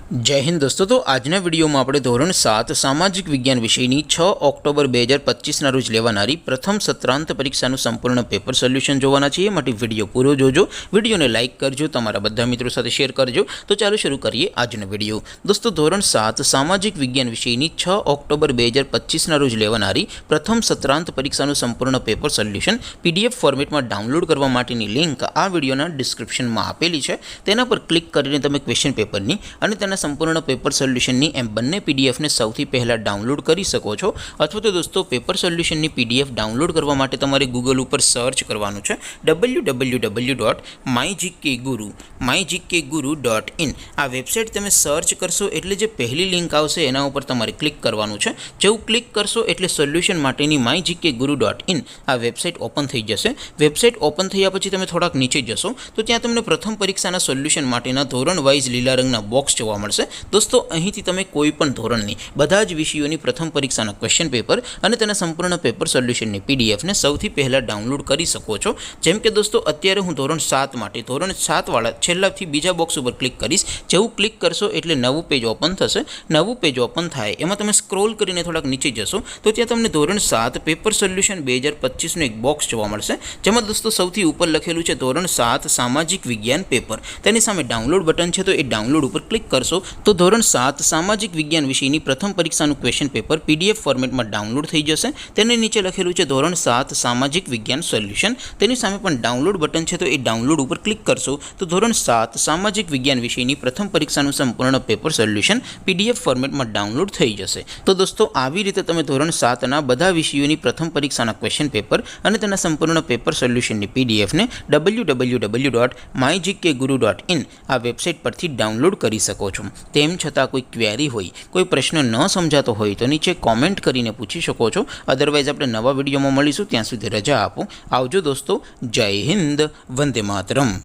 जय हिंद दोस्तों। तो आजना विडियो में આપણે ધોરણ 7 સામાજિક વિજ્ઞાન વિષયની 6 ઓક્ટોબર 2025 રોજ લેવાનારી પ્રથમ સત્રાંત પરીક્ષાનું સંપૂર્ણ પેપર સોલ્યુશન જોવાના છીએ। માટે વિડિયો પૂરો જોજો, વિડિયોને લાઈક કરજો, તમારા બધા મિત્રો સાથે શેર કરજો। તો ચાલો શરૂ કરીએ આજનો વિડિયો। દોસ્તો ધોરણ 7 સામાજિક વિજ્ઞાન વિષયની 6 ઓક્ટોબર 2025 રોજ લેવાનારી પ્રથમ સત્રાંત પરીક્ષાનું સંપૂર્ણ પેપર સોલ્યુશન પીડીએફ ફોર્મેટમાં ડાઉનલોડ કરવા માટેની લિંક આ વિડિયોના ડિસ્ક્રિપ્શનમાં આપેલી છે। તેના પર ક્લિક કરીને તમે ક્વેશ્ચન પેપરની અને તેના संपूर्ण पेपर सोल्यूशन एम बने पीडीएफ ने सौथी पहला डाउनलॉड कर सको छो। अथवा तो दोस्तों पेपर सोल्यूशन पीडीएफ डाउनलॉड करवा माटे तमारे गूगल पर सर्च करवानुं छे www.mygkguru.in। आ वेबसाइट तमे सर्च करशो एटले जे पहली लिंक आवशे एना उपर तमारे क्लिक करवानुं छे। जेवुं क्लिक करशो एटले सोल्यूशन माटेनी mygkguru.in आ वेबसाइट ओपन थई जशे। वेबसाइट ओपन थया पछी तमे थोड़ाक नीचे जशो तो त्यां तमने प्रथम परीक्षाना सोल्यूशन माटेना धोरण वाइज लीला रंगना बॉक्स जोवा मळशे। दोस्तों અહીંથી તમે કોઈ પણ ધોરણની બધા જ વિષયોની પ્રથમ પરીક્ષાના ક્વેશ્ચન પેપર અને તેના સંપૂર્ણ પેપર સોલ્યુશનની પીડીએફ ને સૌથી પહેલા ડાઉનલોડ કરી શકો છો। જેમ કે દોસ્તો અત્યારે હું ધોરણ 7 માટે ધોરણ 7 વાળા છેલ્લાથી બીજા બોક્સ ઉપર ક્લિક કરીશ। જેવું ક્લિક કરશો એટલે નવું પેજ ઓપન થશે। નવું પેજ ઓપન થાય એમાં તમે સ્ક્રોલ કરીને થોડાક નીચે જશો તો ત્યાં તમને ધોરણ 7 પેપર સોલ્યુશન 2025 નું એક બોક્સ જોવા મળશે। જેમાં દોસ્તો સૌથી ઉપર લખેલું છે ધોરણ 7 સામાજિક વિજ્ઞાન પેપર। તેની સામે ડાઉનલોડ બટન છે તો એ ડાઉનલોડ ઉપર ક્લિક करशो तो धोरण 7 सामाजिक विज्ञान विषयनी प्रथम परीक्षाનું क्वेश्चन पेपर पीडीएफ फॉर्मेट में डाउनलॉड थई जशे। तेने नीचे लखेलुं छे धोरण 7 सामाजिक विज्ञान सोल्यूशन। तेनी सामे पण डाउनलॉड बटन छे तो ए डाउनलॉड पर क्लिक करशो तो धोरण 7 सामाजिक विज्ञान विषयनी प्रथम परीक्षाનું संपूर्ण पेपर सोल्यूशन पीडीएफ फॉर्मेट में डाउनलॉड थई जशे। तो दोस्तों આવી રીતે તમે ધોરણ 7 ના બધા વિષયોની પ્રથમ પરીક્ષાના ક્વેશ્ચન પેપર અને તેના સંપૂર્ણ પેપર સોલ્યુશનની પીડીએફ ને www.mygkguru.in આ વેબસાઇટ પરથી ડાઉનલોડ કરી શકો છો। તેમ છતાં કોઈ ક્વેરી હોય, કોઈ પ્રશ્ન ન સમજાતો હોય તો નીચે કોમેન્ટ કરીને પૂછી શકો છો। અધરવાઇઝ આપણે નવા વિડીયોમાં મળીશું, ત્યાં સુધી રજા આપો। આવજો દોસ્તો, જય હિન્દ, વંદે માતરમ।